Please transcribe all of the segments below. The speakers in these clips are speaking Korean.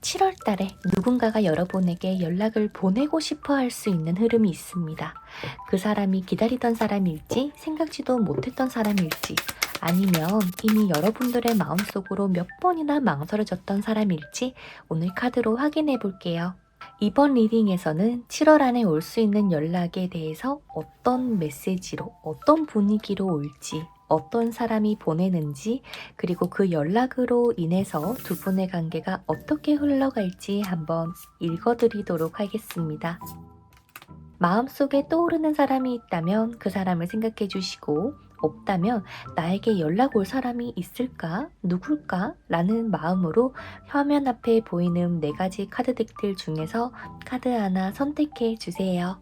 7월 달에 누군가가 여러분에게 연락을 보내고 싶어 할 수 있는 흐름이 있습니다. 그 사람이 기다리던 사람일지, 생각지도 못했던 사람일지, 아니면 이미 여러분들의 마음속으로 몇 번이나 망설여졌던 사람일지 오늘 카드로 확인해 볼게요. 이번 리딩에서는 7월 안에 올 수 있는 연락에 대해서 어떤 메시지로, 어떤 분위기로 올지, 어떤 사람이 보내는지, 그리고 그 연락으로 인해서 두 분의 관계가 어떻게 흘러갈지 한번 읽어드리도록 하겠습니다. 마음속에 떠오르는 사람이 있다면 그 사람을 생각해 주시고, 없다면 나에게 연락 올 사람이 있을까? 누굴까? 라는 마음으로 화면 앞에 보이는 4가지 카드 덱들 중에서 카드 하나 선택해 주세요.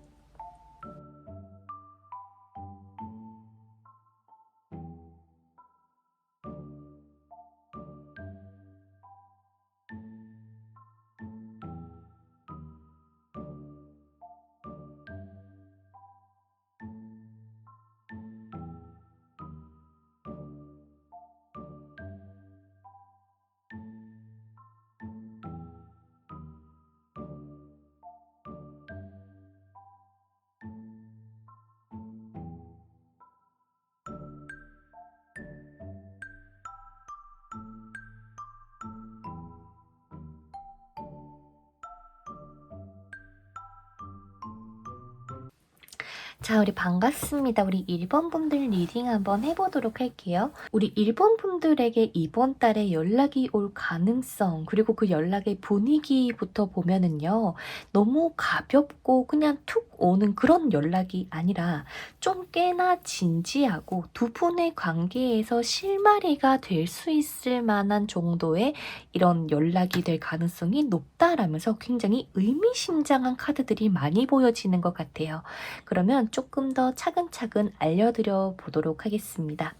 자, 우리 반갑습니다. 우리 1번 분들 리딩 한번 해보도록 할게요. 우리 1번 분들에게 이번 달에 연락이 올 가능성, 그리고 그 연락의 분위기부터 보면은요, 너무 가볍고 그냥 툭 오는 그런 연락이 아니라 좀 꽤나 진지하고 두 분의 관계에서 실마리가 될 수 있을 만한 정도의 이런 연락이 될 가능성이 높다라면서 굉장히 의미심장한 카드들이 많이 보여지는 것 같아요. 그러면 조금 더 차근차근 알려드려 보도록 하겠습니다.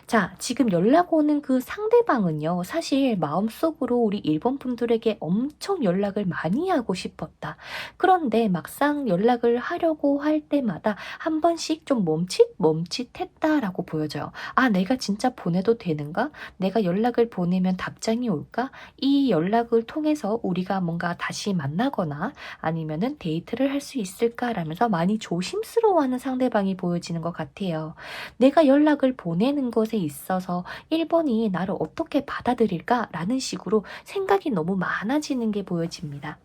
자, 지금 연락 오는 그 상대방은요, 사실 마음속으로 우리 1번 분들에게 엄청 연락을 많이 하고 싶었다. 그런데 막상 연락을 하려고 할 때마다 한 번씩 좀 멈칫멈칫했다라고 보여져요. 아, 내가 진짜 보내도 되는가? 내가 연락을 보내면 답장이 올까? 이 연락을 통해서 우리가 뭔가 다시 만나거나 아니면은 데이트를 할 수 있을까라면서 많이 조심스러워하는 상대방이 보여지는 것 같아요. 내가 연락을 보내는 것에 있어서 1번이 나를 어떻게 받아들일까라는 식으로 생각이 너무 많아지는 게 보여집니다.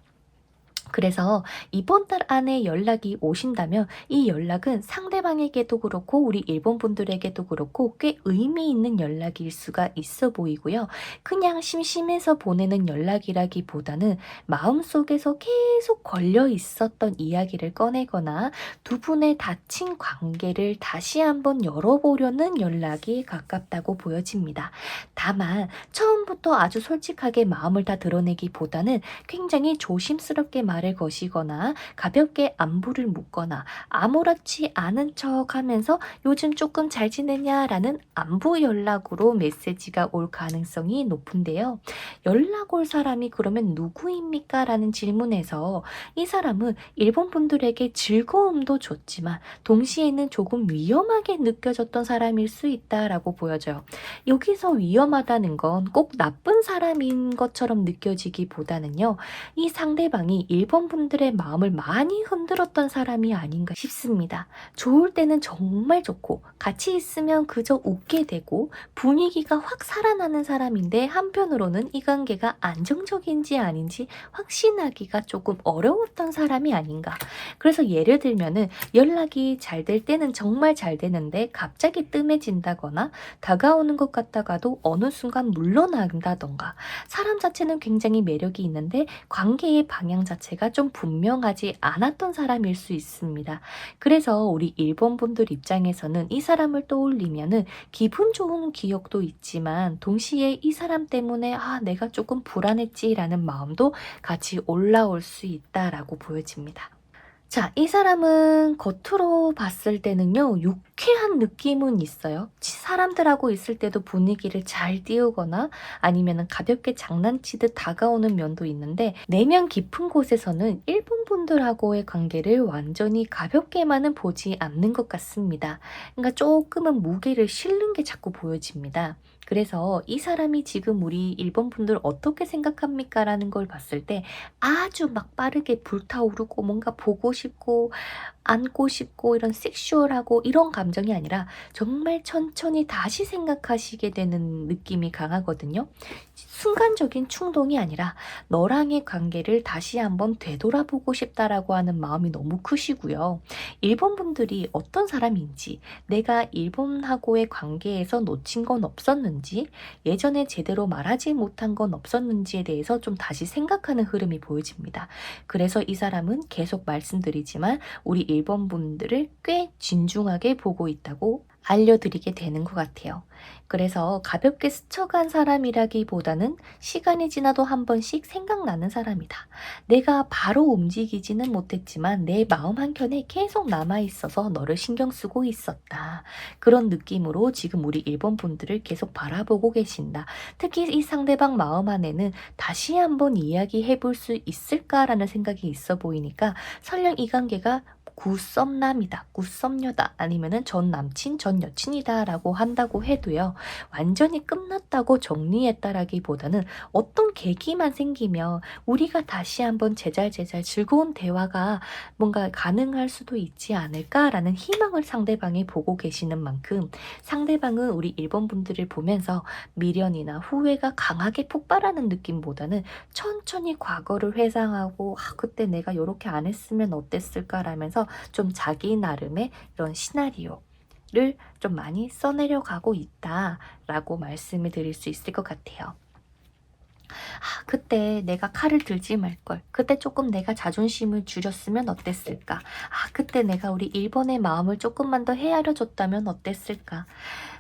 그래서 이번 달 안에 연락이 오신다면 이 연락은 상대방에게도 그렇고 우리 일본 분들에게도 그렇고 꽤 의미 있는 연락일 수가 있어 보이고요. 그냥 심심해서 보내는 연락이라기보다는 마음속에서 계속 걸려 있었던 이야기를 꺼내거나 두 분의 닫힌 관계를 다시 한번 열어보려는 연락이 가깝다고 보여집니다. 다만 처음부터 아주 솔직하게 마음을 다 드러내기보다는 굉장히 조심스럽게 말을 거시거나 가볍게 안부를 묻거나 아무렇지 않은 척 하면서 요즘 조금 잘 지내냐라는 안부 연락으로 메시지가 올 가능성이 높은데요. 연락 올 사람이 그러면 누구입니까? 라는 질문에서 이 사람은 일본 분들에게 즐거움도 줬지만 동시에는 조금 위험하게 느껴졌던 사람일 수 있다라고 보여져요. 여기서 위험하다는 건 꼭 나쁜 사람인 것처럼 느껴지기보다는요. 이 상대방이 일본 분들의 마음을 많이 흔들었던 사람이 아닌가 싶습니다. 좋을 때는 정말 좋고 같이 있으면 그저 웃게 되고 분위기가 확 살아나는 사람인데 한편으로는 이 관계가 안정적인지 아닌지 확신하기가 조금 어려웠던 사람이 아닌가. 그래서 예를 들면은 연락이 잘 될 때는 정말 잘 되는데 갑자기 뜸해진다거나 다가오는 것 같다가도 어느 순간 물러난다던가 사람 자체는 굉장히 매력이 있는데 관계의 방향 자체가 좀 분명하지 않았던 사람일 수 있습니다. 그래서 우리 일본 분들 입장에서는 이 사람을 떠올리면은 기분 좋은 기억도 있지만 동시에 이 사람 때문에 내가 조금 불안했지라는 마음도 같이 올라올 수 있다라고 보여집니다. 자, 이 사람은 겉으로 봤을 때는요, 유쾌한 느낌은 있어요. 사람들하고 있을 때도 분위기를 잘 띄우거나 아니면 가볍게 장난치듯 다가오는 면도 있는데, 내면 깊은 곳에서는 일본 분들하고의 관계를 완전히 가볍게만은 보지 않는 것 같습니다. 그러니까 조금은 무게를 실는 게 자꾸 보여집니다. 그래서 이 사람이 지금 우리 1번 분들 어떻게 생각합니까? 라는 걸 봤을 때 아주 막 빠르게 불타오르고 뭔가 보고 싶고 안고 싶고 이런 섹슈얼하고 이런 감정이 아니라 정말 천천히 다시 생각하시게 되는 느낌이 강하거든요. 순간적인 충동이 아니라 너랑의 관계를 다시 한번 되돌아보고 싶다라고 하는 마음이 너무 크시고요. 일본 분들이 어떤 사람인지, 내가 일본하고의 관계에서 놓친 건 없었는지, 예전에 제대로 말하지 못한 건 없었는지에 대해서 좀 다시 생각하는 흐름이 보여집니다. 그래서 이 사람은 계속 말씀드리지만 우리 일본 분들을 꽤 진중하게 보고 있다고 알려드리게 되는 것 같아요. 그래서 가볍게 스쳐간 사람이라기보다는 시간이 지나도 한 번씩 생각나는 사람이다. 내가 바로 움직이지는 못했지만 내 마음 한켠에 계속 남아있어서 너를 신경 쓰고 있었다. 그런 느낌으로 지금 우리 일본 분들을 계속 바라보고 계신다. 특히 이 상대방 마음 안에는 다시 한번 이야기해 볼 수 있을까라는 생각이 있어 보이니까 설령 이 관계가 굿썸남이다, 굿썸녀다, 아니면은 전 남친, 전 여친이다 라고 한다고 해도요, 완전히 끝났다고 정리했다라기보다는 어떤 계기만 생기면 우리가 다시 한번 제잘제잘 즐거운 대화가 뭔가 가능할 수도 있지 않을까라는 희망을 상대방이 보고 계시는 만큼 상대방은 우리 일본 분들을 보면서 미련이나 후회가 강하게 폭발하는 느낌보다는 천천히 과거를 회상하고 그때 내가 이렇게 안 했으면 어땠을까라면서 좀 자기 나름의 이런 시나리오를 좀 많이 써내려 가고 있다라고 말씀을 드릴 수 있을 것 같아요. 그때 내가 칼을 들지 말걸. 그때 조금 내가 자존심을 줄였으면 어땠을까. 그때 내가 우리 일본의 마음을 조금만 더 헤아려 줬다면 어땠을까.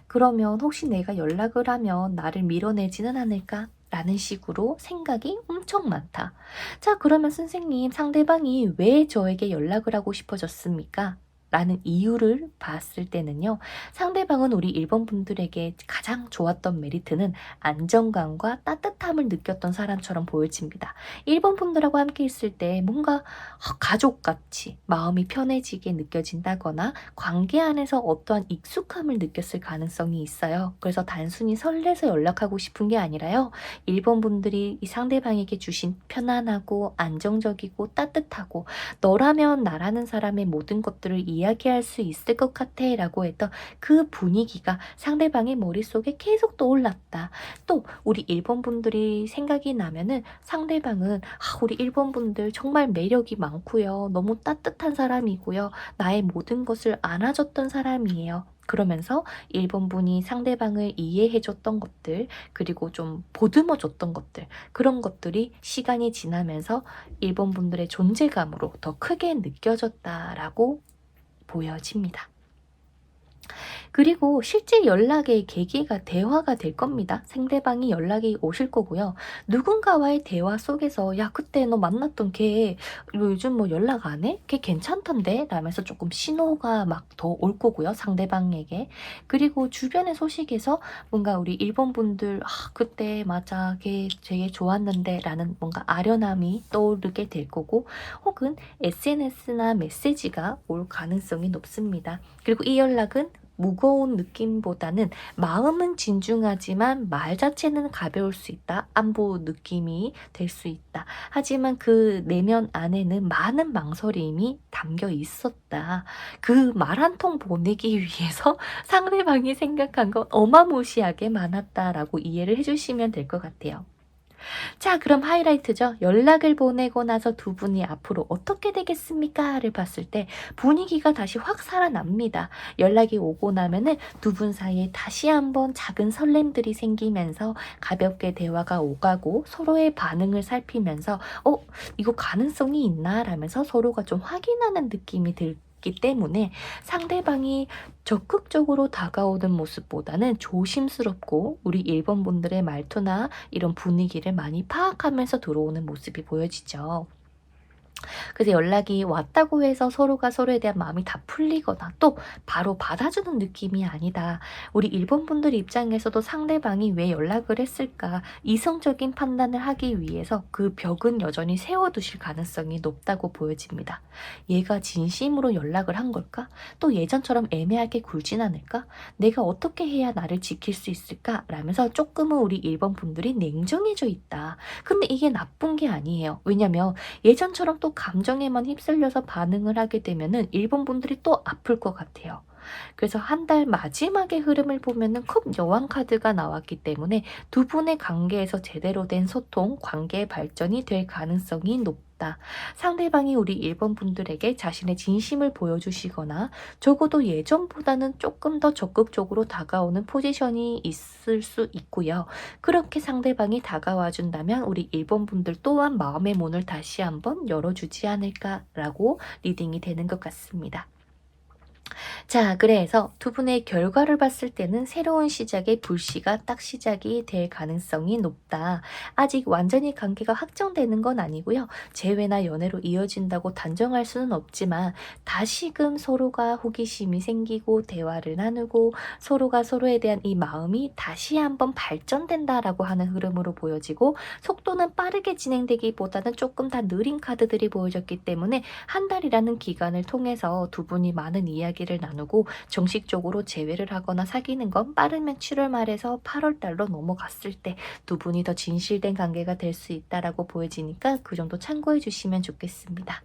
그러면 혹시 내가 연락을 하면 나를 밀어내지는 않을까? 라는 식으로 생각이 엄청 많다. 자, 그러면 선생님, 상대방이 왜 저에게 연락을 하고 싶어졌습니까? 라는 이유를 봤을 때는요, 상대방은 우리 일본 분들에게 가장 좋았던 메리트는 안정감과 따뜻함을 느꼈던 사람처럼 보여집니다. 일본 분들하고 함께 있을 때 뭔가 가족같이 마음이 편해지게 느껴진다거나 관계 안에서 어떠한 익숙함을 느꼈을 가능성이 있어요. 그래서 단순히 설레서 연락하고 싶은 게 아니라요, 일본 분들이 이 상대방에게 주신 편안하고 안정적이고 따뜻하고 너라면 나라는 사람의 모든 것들을 이야기할 수 있을 것 같아 라고 했던 그 분위기가 상대방의 머릿속에 계속 떠올랐다. 또 우리 일본 분들이 생각이 나면은 상대방은 우리 일본 분들 정말 매력이 많고요. 너무 따뜻한 사람이고요. 나의 모든 것을 안아줬던 사람이에요. 그러면서 일본 분이 상대방을 이해해줬던 것들, 그리고 좀 보듬어줬던 것들, 그런 것들이 시간이 지나면서 일본 분들의 존재감으로 더 크게 느껴졌다라고 보여집니다. 그리고 실제 연락의 계기가 대화가 될 겁니다. 상대방이 연락이 오실 거고요. 누군가와의 대화 속에서 야, 그때 너 만났던 걔 요즘 뭐 연락 안 해? 걔 괜찮던데? 라면서 조금 신호가 막 더 올 거고요. 상대방에게. 그리고 주변의 소식에서 뭔가 우리 일본 분들 그때 맞아, 걔 되게 좋았는데 라는 뭔가 아련함이 떠오르게 될 거고, 혹은 SNS나 메시지가 올 가능성이 높습니다. 그리고 이 연락은 무거운 느낌보다는 마음은 진중하지만 말 자체는 가벼울 수 있다. 안부 느낌이 될 수 있다. 하지만 그 내면 안에는 많은 망설임이 담겨 있었다. 그 말 한 통 보내기 위해서 상대방이 생각한 건 어마무시하게 많았다라고 이해를 해주시면 될 것 같아요. 자, 그럼 하이라이트죠. 연락을 보내고 나서 두 분이 앞으로 어떻게 되겠습니까?를 봤을 때 분위기가 다시 확 살아납니다. 연락이 오고 나면은 두 분 사이에 다시 한번 작은 설렘들이 생기면서 가볍게 대화가 오가고 서로의 반응을 살피면서 이거 가능성이 있나? 라면서 서로가 좀 확인하는 느낌이 들기 때문에 상대방이 적극적으로 다가오는 모습보다는 조심스럽고 우리 일본 분들의 말투나 이런 분위기를 많이 파악하면서 들어오는 모습이 보여지죠. 그래서 연락이 왔다고 해서 서로가 서로에 대한 마음이 다 풀리거나 또 바로 받아주는 느낌이 아니다. 우리 일본 분들 입장에서도 상대방이 왜 연락을 했을까 이성적인 판단을 하기 위해서 그 벽은 여전히 세워두실 가능성이 높다고 보여집니다. 얘가 진심으로 연락을 한 걸까? 또 예전처럼 애매하게 굴진 않을까? 내가 어떻게 해야 나를 지킬 수 있을까? 라면서 조금은 우리 일본 분들이 냉정해져 있다. 근데 이게 나쁜 게 아니에요. 왜냐면 예전처럼 또 감정에만 휩쓸려서 반응을 하게 되면은 일본 분들이 또 아플 것 같아요. 그래서 한 달 마지막의 흐름을 보면은 컵 여왕 카드가 나왔기 때문에 두 분의 관계에서 제대로 된 소통, 관계 발전이 될 가능성이 높다. 상대방이 우리 일본 분들에게 자신의 진심을 보여주시거나 적어도 예전보다는 조금 더 적극적으로 다가오는 포지션이 있을 수 있고요. 그렇게 상대방이 다가와 준다면 우리 일본 분들 또한 마음의 문을 다시 한번 열어주지 않을까라고 리딩이 되는 것 같습니다. 자, 그래서 두 분의 결과를 봤을 때는 새로운 시작의 불씨가 딱 시작이 될 가능성이 높다. 아직 완전히 관계가 확정되는 건 아니고요. 재회나 연애로 이어진다고 단정할 수는 없지만 다시금 서로가 호기심이 생기고 대화를 나누고 서로가 서로에 대한 이 마음이 다시 한번 발전된다라고 하는 흐름으로 보여지고 속도는 빠르게 진행되기보다는 조금 다 느린 카드들이 보여졌기 때문에 한 달이라는 기간을 통해서 두 분이 많은 이야기를 나누고 정식적으로 재회를 하거나 사귀는 건 빠르면 7월 말에서 8월 달로 넘어갔을 때 두 분이 더 진실된 관계가 될 수 있다라고 보여지니까 그 정도 참고해 주시면 좋겠습니다.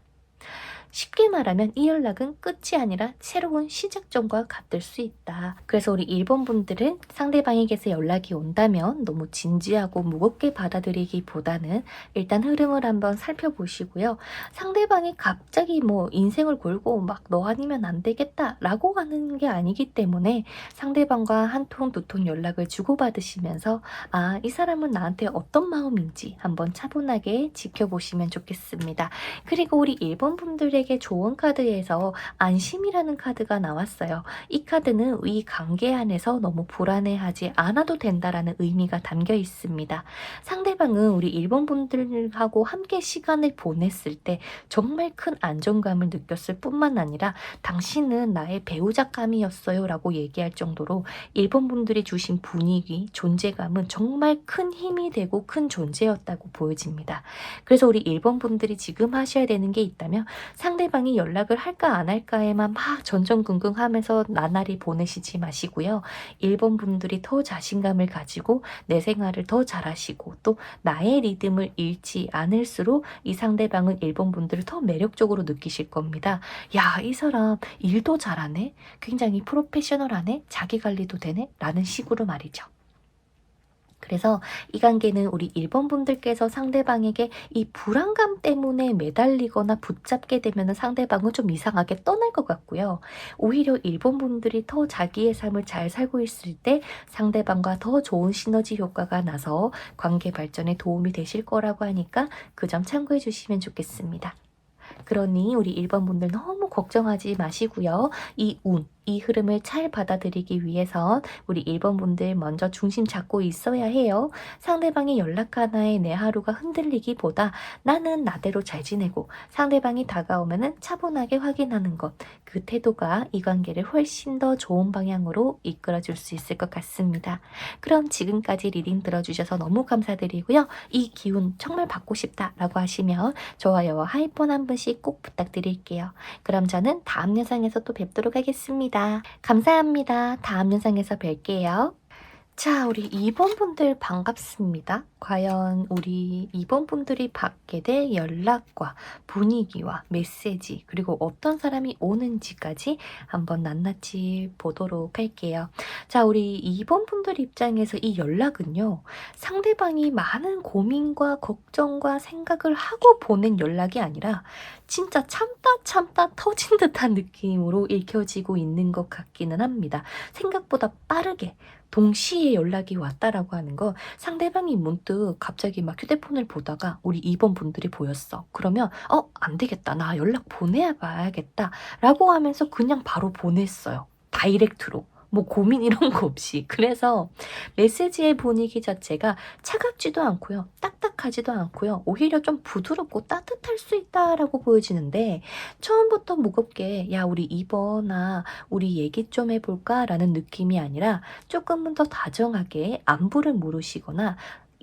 쉽게 말하면 이 연락은 끝이 아니라 새로운 시작점과 같을 수 있다. 그래서 우리 일본 분들은 상대방에게서 연락이 온다면 너무 진지하고 무겁게 받아들이기보다는 일단 흐름을 한번 살펴보시고요. 상대방이 갑자기 뭐 인생을 걸고 막 너 아니면 안 되겠다 라고 하는 게 아니기 때문에 상대방과 한 통, 두 통 연락을 주고받으시면서 아, 이 사람은 나한테 어떤 마음인지 한번 차분하게 지켜보시면 좋겠습니다. 그리고 우리 일본 분들에게 좋은 카드에서 안심이라는 카드가 나왔어요. 이 카드는 이 관계 안에서 너무 불안해하지 않아도 된다라는 의미가 담겨 있습니다. 상대방은 우리 일본 분들하고 함께 시간을 보냈을 때 정말 큰 안정감을 느꼈을 뿐만 아니라 당신은 나의 배우자감이었어요 라고 얘기할 정도로 일본 분들이 주신 분위기, 존재감은 정말 큰 힘이 되고 큰 존재였다고 보여집니다. 그래서 우리 일본 분들이 지금 하셔야 되는 게 있다면 상대방이 연락을 할까 안 할까에만 막 전전긍긍하면서 나날이 보내시지 마시고요. 일본 분들이 더 자신감을 가지고 내 생활을 더 잘하시고 또 나의 리듬을 잃지 않을수록 이 상대방은 일본 분들을 더 매력적으로 느끼실 겁니다. 야, 이 사람 일도 잘하네? 굉장히 프로페셔널하네? 자기 관리도 되네? 라는 식으로 말이죠. 그래서 이 관계는 우리 일본 분들께서 상대방에게 이 불안감 때문에 매달리거나 붙잡게 되면 상대방은 좀 이상하게 떠날 것 같고요. 오히려 일본 분들이 더 자기의 삶을 잘 살고 있을 때 상대방과 더 좋은 시너지 효과가 나서 관계 발전에 도움이 되실 거라고 하니까 그 점 참고해 주시면 좋겠습니다. 그러니 우리 일본 분들 너무 걱정하지 마시고요. 이 흐름을 잘 받아들이기 위해선 우리 일본 분들 먼저 중심 잡고 있어야 해요. 상대방이 연락 하나에 내 하루가 흔들리기보다 나는 나대로 잘 지내고 상대방이 다가오면은 차분하게 확인하는 것. 그 태도가 이 관계를 훨씬 더 좋은 방향으로 이끌어 줄 수 있을 것 같습니다. 그럼 지금까지 리딩 들어주셔서 너무 감사드리고요. 이 기운 정말 받고 싶다라고 하시면 좋아요와 하이폰 한 번씩 꼭 부탁드릴게요. 그럼 저는 다음 영상에서 또 뵙도록 하겠습니다. 감사합니다. 다음 영상에서 뵐게요. 자, 우리 2번 분들 반갑습니다. 과연 우리 2번 분들이 받게 될 연락과 분위기와 메시지 그리고 어떤 사람이 오는지까지 한번 낱낱이 보도록 할게요. 자, 우리 2번 분들 입장에서 이 연락은요. 상대방이 많은 고민과 걱정과 생각을 하고 보낸 연락이 아니라 진짜 참다 터진 듯한 느낌으로 읽혀지고 있는 것 같기는 합니다. 생각보다 빠르게 동시에 연락이 왔다라고 하는 거 상대방이 문득 갑자기 막 휴대폰을 보다가 우리 2번 분들이 보였어. 그러면 안 되겠다. 나 연락 보내야 봐야겠다. 라고 하면서 그냥 바로 보냈어요. 다이렉트로. 뭐 고민 이런 거 없이. 그래서 메시지의 분위기 자체가 차갑지도 않고요. 딱딱하지도 않고요. 오히려 좀 부드럽고 따뜻할 수 있다라고 보여지는데 처음부터 무겁게 야 우리 이번아 우리 얘기 좀 해볼까라는 느낌이 아니라 조금은 더 다정하게 안부를 물으시거나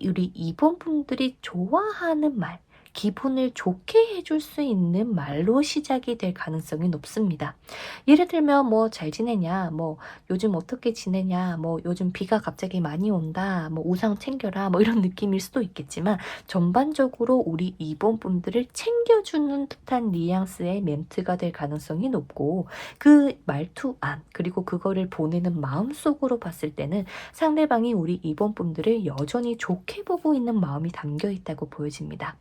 우리 이번 분들이 좋아하는 말 기분을 좋게 해줄 수 있는 말로 시작이 될 가능성이 높습니다. 예를 들면 뭐 "잘 지내냐?", 뭐 "요즘 어떻게 지내냐?", 뭐 "요즘 비가 갑자기 많이 온다." 뭐 "우산 챙겨라." 뭐 이런 느낌일 수도 있겠지만 전반적으로 우리 이번분들을 챙겨주는 듯한 뉘앙스의 멘트가 될 가능성이 높고 그 말투 안 그리고 그거를 보내는 마음속으로 봤을 때는 상대방이 우리 이번분들을 여전히 좋게 보고 있는 마음이 담겨 있다고 보여집니다.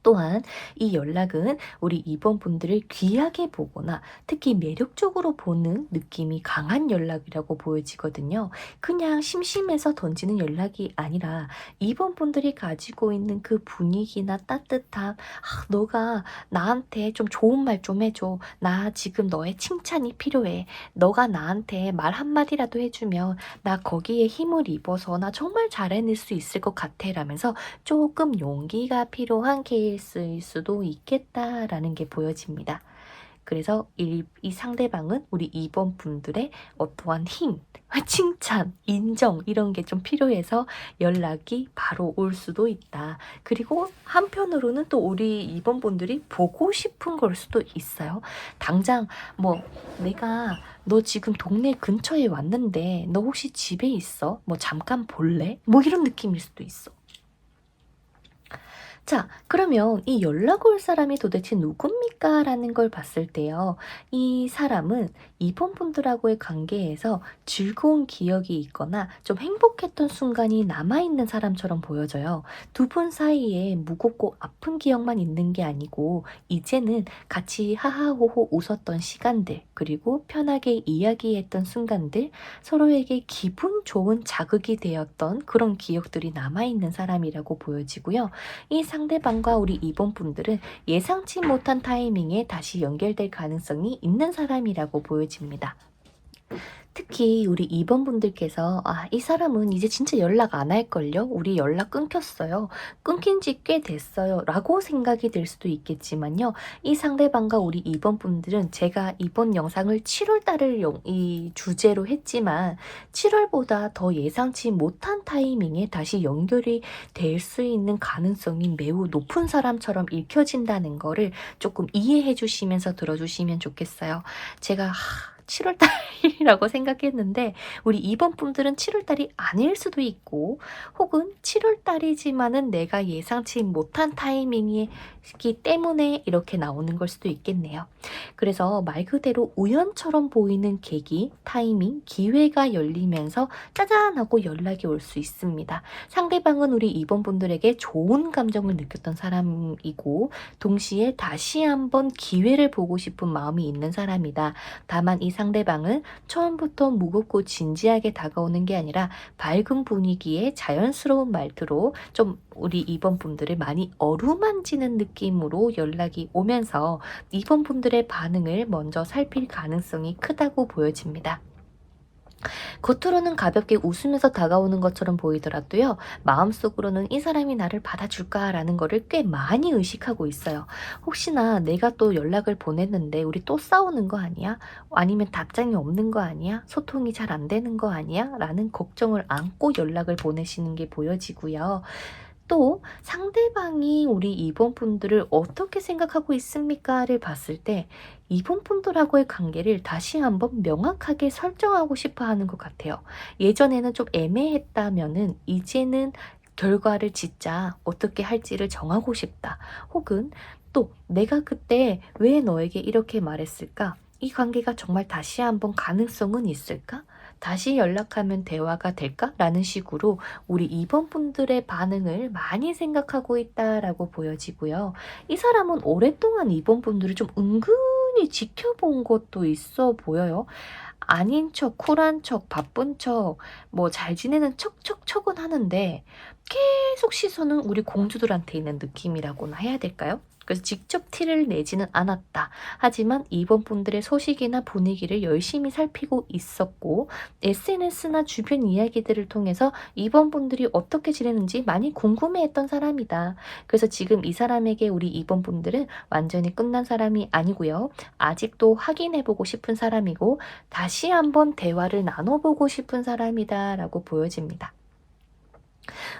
또한 이 연락은 우리 이번분들을 귀하게 보거나 특히 매력적으로 보는 느낌이 강한 연락이라고 보여지거든요. 그냥 심심해서 던지는 연락이 아니라 이번분들이 가지고 있는 그 분위기나 따뜻함, 너가 나한테 좀 좋은 말 좀 해줘. 나 지금 너의 칭찬이 필요해. 너가 나한테 말 한마디라도 해주면 나 거기에 힘을 입어서 나 정말 잘해낼 수 있을 것 같아. 라면서 조금 용기가 필요한 케이스일 수도 있겠다라는 게 보여집니다. 그래서 이 상대방은 우리 2번 분들의 어떠한 힘, 칭찬, 인정 이런 게 좀 필요해서 연락이 바로 올 수도 있다. 그리고 한편으로는 또 우리 2번 분들이 보고 싶은 걸 수도 있어요. 당장 뭐 내가 너 지금 동네 근처에 왔는데 너 혹시 집에 있어? 뭐 잠깐 볼래? 뭐 이런 느낌일 수도 있어. 자, 그러면 이 연락 올 사람이 도대체 누굽니까? 라는 걸 봤을 때요. 이 사람은 이번 분들하고의 관계에서 즐거운 기억이 있거나 좀 행복했던 순간이 남아있는 사람처럼 보여져요. 두 분 사이에 무겁고 아픈 기억만 있는 게 아니고, 이제는 같이 하하호호 웃었던 시간들, 그리고 편하게 이야기했던 순간들, 서로에게 기분 좋은 자극이 되었던 그런 기억들이 남아있는 사람이라고 보여지고요. 이 상대방과 우리 이번 분들은 예상치 못한 타이밍에 다시 연결될 가능성이 있는 사람이라고 보여집니다. 특히 우리 2번 분들께서 이 사람은 이제 진짜 연락 안 할걸요? 우리 연락 끊겼어요. 끊긴 지 꽤 됐어요. 라고 생각이 들 수도 있겠지만요. 이 상대방과 우리 2번 분들은 제가 이번 영상을 7월 달을 이 주제로 했지만 7월보다 더 예상치 못한 타이밍에 다시 연결이 될 수 있는 가능성이 매우 높은 사람처럼 읽혀진다는 거를 조금 이해해 주시면서 들어주시면 좋겠어요. 제가 7월 달이라고 생각했는데 우리 이번 분들은 7월 달이 아닐 수도 있고 혹은 7월 달이지만은 내가 예상치 못한 타이밍이기 때문에 이렇게 나오는 걸 수도 있겠네요. 그래서 말 그대로 우연처럼 보이는 계기, 타이밍, 기회가 열리면서 짜잔 하고 연락이 올 수 있습니다. 상대방은 우리 이번 분들에게 좋은 감정을 느꼈던 사람이고 동시에 다시 한번 기회를 보고 싶은 마음이 있는 사람이다. 다만 이 상대방은 처음부터 무겁고 진지하게 다가오는 게 아니라 밝은 분위기에 자연스러운 말투로 좀 우리 이번 분들을 많이 어루만지는 느낌으로 연락이 오면서 이번 분들의 반응을 먼저 살필 가능성이 크다고 보여집니다. 겉으로는 가볍게 웃으면서 다가오는 것처럼 보이더라도요. 마음속으로는 '이 사람이 나를 받아줄까?'라는 거를 꽤 많이 의식하고 있어요. '혹시나 내가 또 연락을 보냈는데 우리 또 싸우는 거 아니야? 아니면 답장이 없는 거 아니야? 소통이 잘 안 되는 거 아니야?' 라는 걱정을 안고 연락을 보내시는 게 보여지고요. 또 상대방이 우리 이번 분들을 어떻게 생각하고 있습니까를 봤을 때 이번 분들하고의 관계를 다시 한번 명확하게 설정하고 싶어 하는 것 같아요. 예전에는 좀 애매했다면은 이제는 결과를 짓자 어떻게 할지를 정하고 싶다. 혹은 또 내가 그때 왜 너에게 이렇게 말했을까? 이 관계가 정말 다시 한번 가능성은 있을까? 다시 연락하면 대화가 될까? 라는 식으로 우리 이번 분들의 반응을 많이 생각하고 있다라고 보여지고요. 이 사람은 오랫동안 이번 분들을 좀 은근히 지켜본 것도 있어 보여요. 아닌 척, 쿨한 척, 바쁜 척, 뭐 잘 지내는 척은 하는데 계속 시선은 우리 공주들한테 있는 느낌이라고나 해야 될까요? 그래서 직접 티를 내지는 않았다. 하지만 이번 분들의 소식이나 분위기를 열심히 살피고 있었고 SNS나 주변 이야기들을 통해서 이번 분들이 어떻게 지내는지 많이 궁금해했던 사람이다. 그래서 지금 이 사람에게 우리 이번 분들은 완전히 끝난 사람이 아니고요. 아직도 확인해보고 싶은 사람이고 다시 한번 대화를 나눠보고 싶은 사람이다 라고 보여집니다.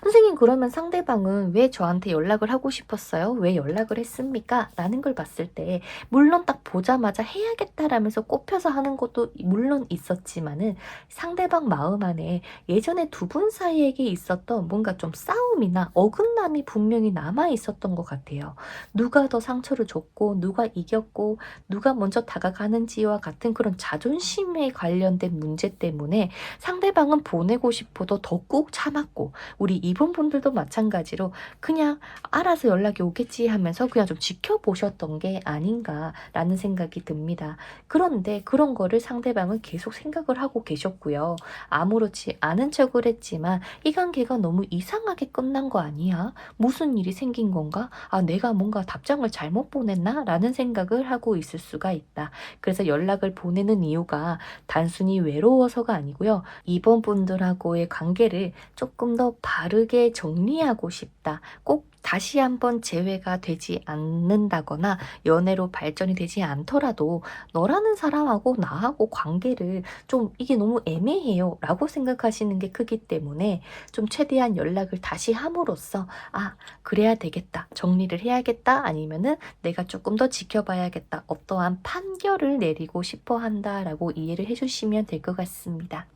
선생님, 그러면 상대방은 왜 저한테 연락을 하고 싶었어요? 왜 연락을 했습니까? 라는 걸 봤을 때 물론 딱 보자마자 해야겠다라면서 꼽혀서 하는 것도 물론 있었지만은 상대방 마음 안에 예전에 두 분 사이에게 있었던 뭔가 좀 싸움이나 어긋남이 분명히 남아 있었던 것 같아요. 누가 더 상처를 줬고 누가 이겼고 누가 먼저 다가가는지와 같은 그런 자존심에 관련된 문제 때문에 상대방은 보내고 싶어도 더 꾹 참았고 우리 이번 분들도 마찬가지로 그냥 알아서 연락이 오겠지 하면서 그냥 좀 지켜보셨던 게 아닌가라는 생각이 듭니다. 그런데 그런 거를 상대방은 계속 생각을 하고 계셨고요. 아무렇지 않은 척을 했지만 이 관계가 너무 이상하게 끝난 거 아니야? 무슨 일이 생긴 건가? 아, 내가 뭔가 답장을 잘못 보냈나? 라는 생각을 하고 있을 수가 있다. 그래서 연락을 보내는 이유가 단순히 외로워서가 아니고요. 이번 분들하고의 관계를 조금 더 바르게 정리하고 싶다. 꼭 다시 한번 재회가 되지 않는다거나 연애로 발전이 되지 않더라도 너라는 사람하고 나하고 관계를 좀 이게 너무 애매해요 라고 생각하시는 게 크기 때문에 좀 최대한 연락을 다시 함으로써 아, 그래야 되겠다, 정리를 해야겠다, 아니면은 내가 조금 더 지켜봐야겠다, 어떠한 판결을 내리고 싶어 한다라고 이해를 해주시면 될 것 같습니다.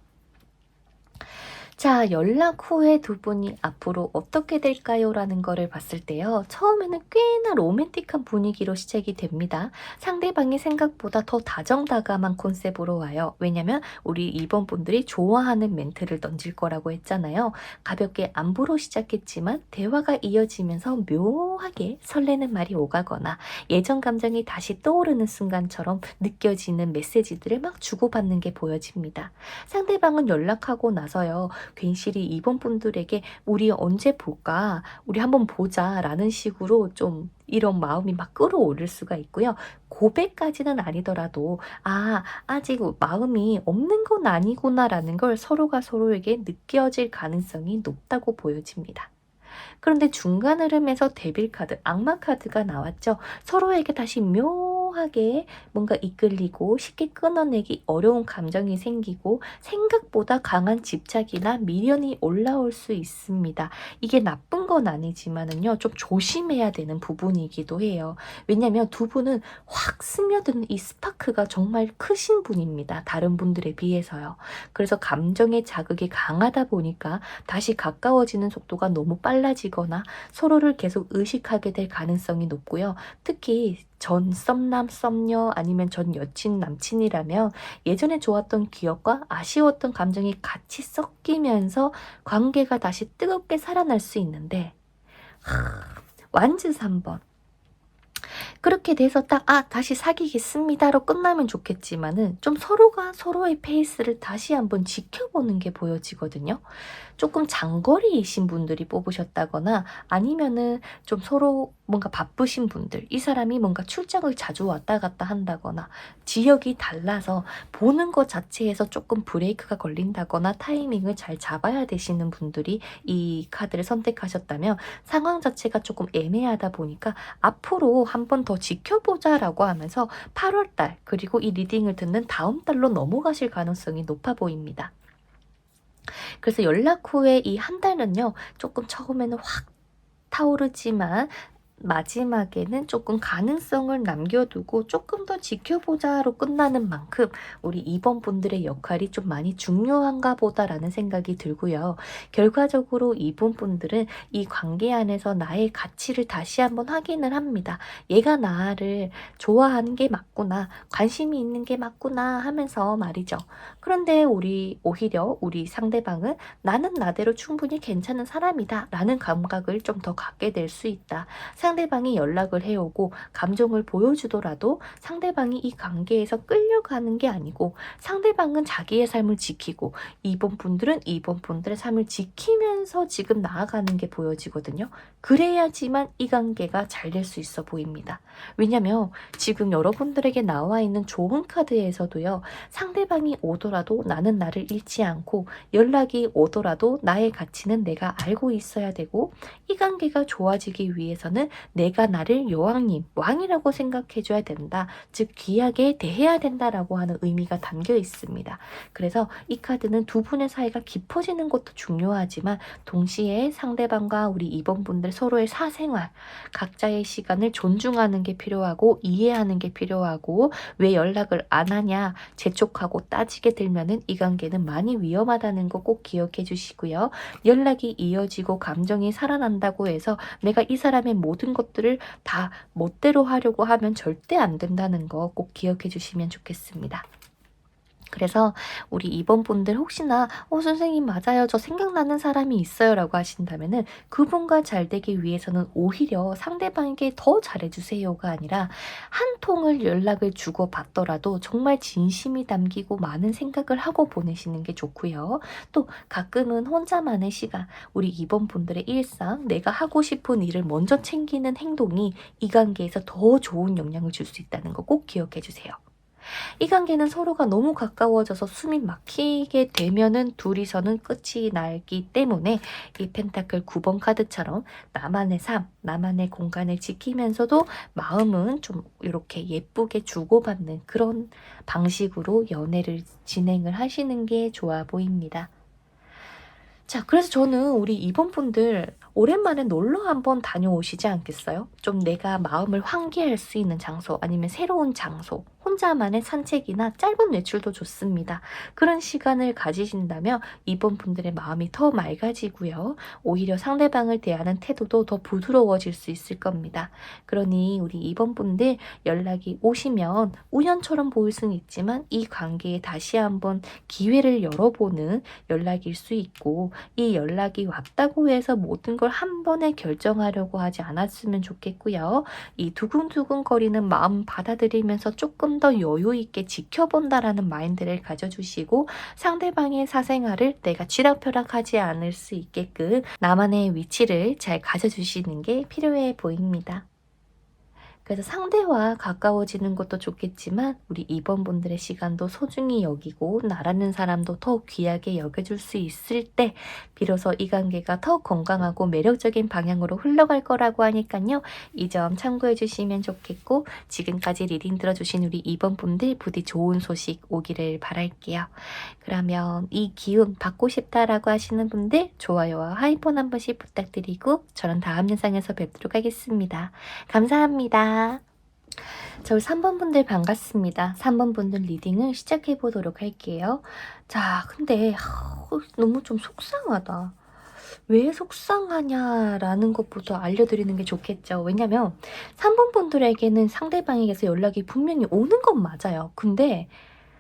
자, 연락 후에 두 분이 앞으로 어떻게 될까요? 라는 거를 봤을 때요. 처음에는 꽤나 로맨틱한 분위기로 시작이 됩니다. 상대방이 생각보다 더 다정다감한 컨셉으로 와요. 왜냐면 우리 이번 분들이 좋아하는 멘트를 던질 거라고 했잖아요. 가볍게 안부로 시작했지만 대화가 이어지면서 묘하게 설레는 말이 오가거나 예전 감정이 다시 떠오르는 순간처럼 느껴지는 메시지들을 막 주고받는 게 보여집니다. 상대방은 연락하고 나서요. 괜시리 이번 분들에게 우리 언제 볼까? 우리 한번 보자 라는 식으로 좀 이런 마음이 막 끌어오를 수가 있고요. 고백까지는 아니더라도 아, 아직 마음이 없는 건 아니구나 라는 걸 서로가 서로에게 느껴질 가능성이 높다고 보여집니다. 그런데 중간 흐름에서 데빌 카드, 악마 카드가 나왔죠. 서로에게 다시 묘하게 뭔가 이끌리고 쉽게 끊어내기 어려운 감정이 생기고 생각보다 강한 집착이나 미련이 올라올 수 있습니다. 이게 나쁜 건 아니지만은요, 좀 조심해야 되는 부분이기도 해요. 왜냐면 두 분은 확 스며드는 이 스파크가 정말 크신 분입니다. 다른 분들에 비해서요. 그래서 감정의 자극이 강하다 보니까 다시 가까워지는 속도가 너무 빨라지거나 서로를 계속 의식하게 될 가능성이 높고요. 특히 전 썸남, 썸녀 아니면 전 여친, 남친이라면 예전에 좋았던 기억과 아쉬웠던 감정이 같이 섞이면서 관계가 다시 뜨겁게 살아날 수 있는데 완즈 3번 그렇게 돼서 딱 다시 사귀겠습니다로 끝나면 좋겠지만은 좀 서로가 서로의 페이스를 다시 한번 지켜보는 게 보여지거든요. 조금 장거리이신 분들이 뽑으셨다거나 아니면은 좀 서로 뭔가 바쁘신 분들, 이 사람이 뭔가 출장을 자주 왔다 갔다 한다거나 지역이 달라서 보는 것 자체에서 조금 브레이크가 걸린다거나 타이밍을 잘 잡아야 되시는 분들이 이 카드를 선택하셨다면 상황 자체가 조금 애매하다 보니까 앞으로 한 번 더 지켜보자라고 하면서 8월 달 그리고 이 리딩을 듣는 다음 달로 넘어가실 가능성이 높아 보입니다. 그래서 연락 후에 이 한 달은요, 조금 처음에는 확 타오르지만 마지막에는 조금 가능성을 남겨두고 조금 더 지켜보자로 끝나는 만큼 우리 이번 분들의 역할이 좀 많이 중요한가 보다라는 생각이 들고요. 결과적으로 이번 분들은 이 관계 안에서 나의 가치를 다시 한번 확인을 합니다. 얘가 나를 좋아하는 게 맞구나, 관심이 있는 게 맞구나 하면서 말이죠. 그런데 오히려 우리 상대방은 나는 나대로 충분히 괜찮은 사람이다 라는 감각을 좀 더 갖게 될 수 있다. 상대방이 연락을 해오고 감정을 보여주더라도 상대방이 이 관계에서 끌려가는 게 아니고 상대방은 자기의 삶을 지키고 이번 분들은 이번 분들의 삶을 지키면서 지금 나아가는 게 보여지거든요. 그래야지만 이 관계가 잘 될 수 있어 보입니다. 왜냐면 지금 여러분들에게 나와 있는 좋은 카드에서도요. 상대방이 오더라도 나는 나를 잃지 않고 연락이 오더라도 나의 가치는 내가 알고 있어야 되고 이 관계가 좋아지기 위해서는 내가 나를 여왕님, 왕이라고 생각해 줘야 된다. 즉 귀하게 대해야 된다라고 하는 의미가 담겨 있습니다. 그래서 이 카드는 두 분의 사이가 깊어지는 것도 중요하지만 동시에 상대방과 우리 이번 분들 서로의 사생활, 각자의 시간을 존중하는 게 필요하고 이해하는 게 필요하고 왜 연락을 안 하냐 재촉하고 따지게 되면은 이 관계는 많이 위험하다는 거 꼭 기억해 주시고요. 연락이 이어지고 감정이 살아난다고 해서 내가 이 사람의 모든 것들을 다 멋대로 하려고 하면 절대 안 된다는 거 꼭 기억해 주시면 좋겠습니다. 그래서 우리 이번 분들 혹시나 선생님 맞아요. 저 생각나는 사람이 있어요. 라고 하신다면은 그분과 잘 되기 위해서는 오히려 상대방에게 더 잘해주세요가 아니라 한 통을 연락을 주고받더라도 정말 진심이 담기고 많은 생각을 하고 보내시는 게 좋고요. 또 가끔은 혼자만의 시간, 우리 이번 분들의 일상, 내가 하고 싶은 일을 먼저 챙기는 행동이 이 관계에서 더 좋은 영향을 줄 수 있다는 거 꼭 기억해 주세요. 이 관계는 서로가 너무 가까워져서 숨이 막히게 되면은 둘이서는 끝이 나기 때문에 이 펜타클 9번 카드처럼 나만의 삶, 나만의 공간을 지키면서도 마음은 좀 이렇게 예쁘게 주고받는 그런 방식으로 연애를 진행을 하시는 게 좋아 보입니다. 자, 그래서 저는 우리 이번 분들 오랜만에 놀러 한번 다녀오시지 않겠어요? 좀 내가 마음을 환기할 수 있는 장소 아니면 새로운 장소, 혼자만의 산책이나 짧은 외출도 좋습니다. 그런 시간을 가지신다면 이번 분들의 마음이 더 맑아지고요. 오히려 상대방을 대하는 태도도 더 부드러워질 수 있을 겁니다. 그러니 우리 이번 분들 연락이 오시면 우연처럼 보일 수는 있지만 이 관계에 다시 한번 기회를 열어보는 연락일 수 있고 이 연락이 왔다고 해서 모든 걸 한 번에 결정하려고 하지 않았으면 좋겠고요. 이 두근두근거리는 마음 받아들이면서 조금 더 여유 있게 지켜본다라는 마인드를 가져주시고 상대방의 사생활을 내가 쥐락펴락하지 않을 수 있게끔 나만의 위치를 잘 가져주시는 게 필요해 보입니다. 그래서 상대와 가까워지는 것도 좋겠지만 우리 이번 분들의 시간도 소중히 여기고 나라는 사람도 더 귀하게 여겨줄 수 있을 때 비로소 이 관계가 더 건강하고 매력적인 방향으로 흘러갈 거라고 하니까요. 이 점 참고해 주시면 좋겠고 지금까지 리딩 들어주신 우리 이번 분들 부디 좋은 소식 오기를 바랄게요. 그러면 이 기운 받고 싶다라고 하시는 분들 좋아요와 하이폰 한 번씩 부탁드리고 저는 다음 영상에서 뵙도록 하겠습니다. 감사합니다. 저 3번 분들 반갑습니다. 3번 분들 리딩을 시작해 보도록 할게요. 자, 근데 너무 좀 속상하다. 왜 속상하냐라는 것부터 알려드리는 게 좋겠죠. 왜냐면 3번 분들에게는 상대방에게서 연락이 분명히 오는 건 맞아요. 근데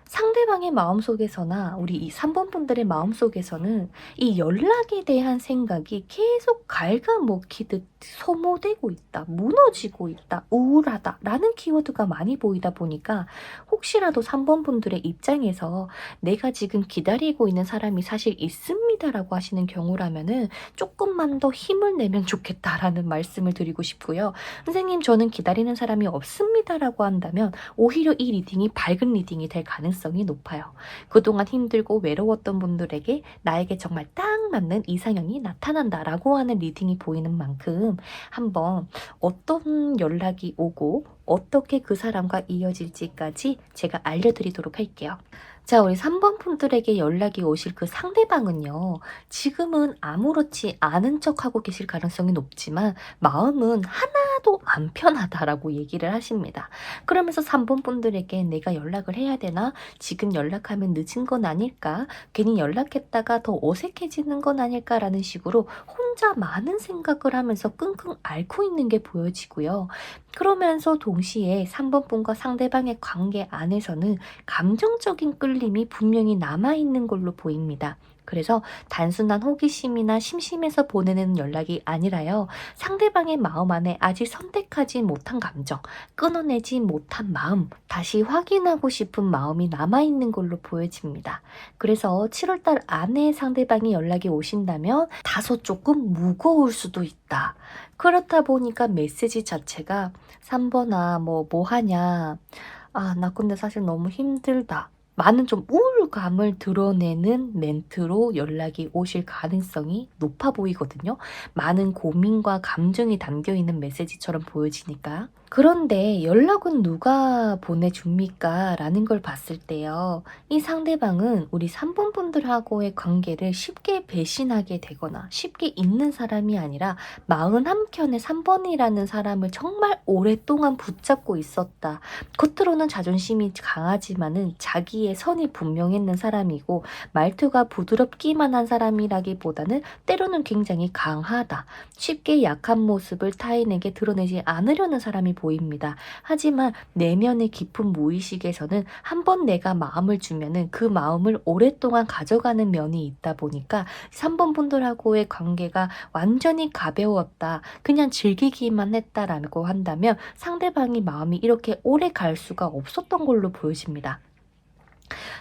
상대방의 마음속에서나 우리 이 3번 분들의 마음속에서는 이 연락에 대한 생각이 계속 갉아먹히듯 소모되고 있다, 무너지고 있다, 우울하다 라는 키워드가 많이 보이다 보니까 혹시라도 3번 분들의 입장에서 내가 지금 기다리고 있는 사람이 사실 있습니다 라고 하시는 경우라면은 조금만 더 힘을 내면 좋겠다라는 말씀을 드리고 싶고요. 선생님 저는 기다리는 사람이 없습니다 라고 한다면 오히려 이 리딩이 밝은 리딩이 될 가능성이 높아요. 그동안 힘들고 외로웠던 분들에게 나에게 정말 딱 맞는 이상형이 나타난다라고 하는 리딩이 보이는 만큼 한번 어떤 연락이 오고 어떻게 그 사람과 이어질지까지 제가 알려드리도록 할게요. 자, 우리 3번 분들에게 연락이 오실 그 상대방은요. 지금은 아무렇지 않은 척하고 계실 가능성이 높지만 마음은 하나도 안 편하다라고 얘기를 하십니다. 그러면서 3번 분들에게 내가 연락을 해야 되나? 지금 연락하면 늦은 건 아닐까? 괜히 연락했다가 더 어색해지는 건 아닐까라는 식으로 혼자 많은 생각을 하면서 끙끙 앓고 있는 게 보여지고요. 그러면서 동시에 3번 분과 상대방의 관계 안에서는 감정적인 끌림이 분명히 남아있는 걸로 보입니다. 그래서 단순한 호기심이나 심심해서 보내는 연락이 아니라요. 상대방의 마음 안에 아직 선택하지 못한 감정, 끊어내지 못한 마음, 다시 확인하고 싶은 마음이 남아있는 걸로 보여집니다. 그래서 7월달 안에 상대방이 연락이 오신다면 다소 조금 무거울 수도 있다. 그렇다 보니까 메시지 자체가 3번아 뭐 하냐. 아, 나 근데 사실 너무 힘들다. 많은 좀 우울감을 드러내는 멘트로 연락이 오실 가능성이 높아 보이거든요. 많은 고민과 감정이 담겨 있는 메시지처럼 보여지니까. 그런데 연락은 누가 보내줍니까? 라는 걸 봤을 때요. 이 상대방은 우리 3번 분들하고의 관계를 쉽게 배신하게 되거나 쉽게 잊는 사람이 아니라 41켠의 3번이라는 사람을 정말 오랫동안 붙잡고 있었다. 겉으로는 자존심이 강하지만은 자기의 선이 분명했는 사람이고 말투가 부드럽기만 한 사람이라기보다는 때로는 굉장히 강하다. 쉽게 약한 모습을 타인에게 드러내지 않으려는 사람이 보입니다. 하지만 내면의 깊은 무의식에서는 한번 내가 마음을 주면은 그 마음을 오랫동안 가져가는 면이 있다 보니까 3번 분들하고의 관계가 완전히 가벼웠다. 그냥 즐기기만 했다라고 한다면 상대방이 마음이 이렇게 오래 갈 수가 없었던 걸로 보여집니다.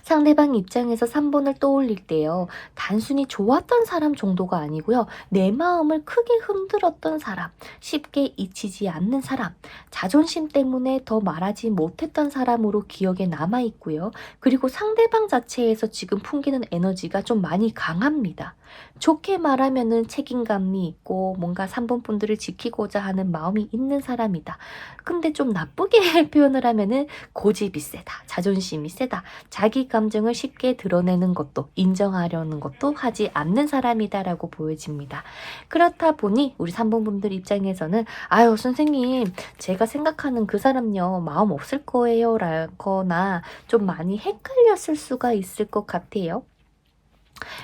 상대방 입장에서 3번을 떠올릴 때요. 단순히 좋았던 사람 정도가 아니고요. 내 마음을 크게 흔들었던 사람, 쉽게 잊히지 않는 사람, 자존심 때문에 더 말하지 못했던 사람으로 기억에 남아 있고요. 그리고 상대방 자체에서 지금 풍기는 에너지가 좀 많이 강합니다. 좋게 말하면은 책임감이 있고 뭔가 3번 분들을 지키고자 하는 마음이 있는 사람이다. 근데 좀 나쁘게 표현을 하면은 고집이 세다, 자존심이 세다, 자기 감정을 쉽게 드러내는 것도 인정하려는 것도 하지 않는 사람이다라고 보여집니다. 그렇다 보니 우리 3번 분들 입장에서는 아유 선생님 제가 생각하는 그 사람요 마음 없을 거예요 라거나 좀 많이 헷갈렸을 수가 있을 것 같아요.